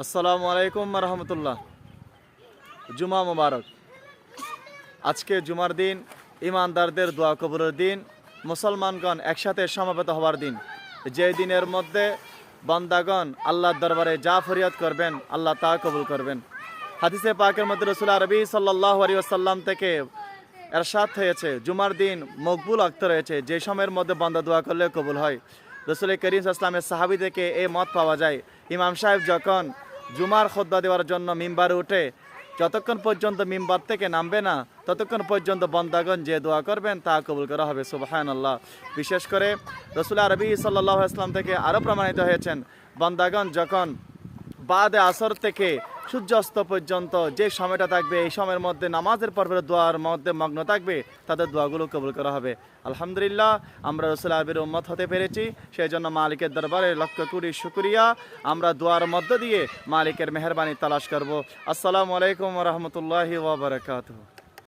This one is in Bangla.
আসসালামু আলাইকুম রহমতুল্লাহ। জুমা মুবারক। আজকে জুমার দিন, ইমানদারদের দোয়া কবুলের দিন, মুসলমানগণ একসাথে সমবেত হওয়ার দিন। যে দিনের মধ্যে বান্দাগণ আল্লাহর দরবারে যা ফরিয়াদ করবেন আল্লাহ তা কবুল করবেন। হাদিসে পাকের মধ্যে রাসূল আরবি সাল্লাল্লাহু আলাইহি ওয়াসাল্লাম থেকে এরশাদ হয়েছে, জুমার দিন মকবুল ওয়াক্ত রয়েছে, যে সময়ের মধ্যে বান্দা দোয়া করলে কবুল হয়। রাসূল করিম সাল্লাল্লাহু আলাইহি ওয়াসাল্লামের সাহাবী থেকে এই মত পাওয়া যায়, ইমাম সাহেব যখন জুমার খুতবা দেওয়ার জন্য মিম্বারে উঠে যতক্ষণ পর্যন্ত মিম্বার থেকে নামবে না ততক্ষণ পর্যন্ত বান্দাগণ যে দোয়া করবেন তা কবুল করা হবে। সুবহানাল্লাহ। বিশেষ করে রাসূল আরবি সাল্লাল্লাহু আলাইহি ওয়াসাল্লাম থেকে আরও প্রমাণিত হয়েছেন, বান্দাগণ যখন বাদে আসর থেকে সূর্যাস্ত পর্যন্ত যে সময়টা থাকবে এই সময়ের মধ্যে নামাজের পর্বের দোয়ার মধ্যে মগ্ন থাকবে, তাদের দোয়াগুলো কবুল করা হবে। আলহামদুলিল্লাহ, আমরা রাসূল আরবির উম্মত হতে পেরেছি, সেই জন্য মালিকের দরবারে লক্ষ কোটি শুকরিয়া। আমরা দোয়ার মধ্য দিয়ে মালিকের মেহেরবানি তালাশ করব। আসসালামু আলাইকুম ওয়া রাহমাতুল্লাহি ওয়া বারাকাতুহু।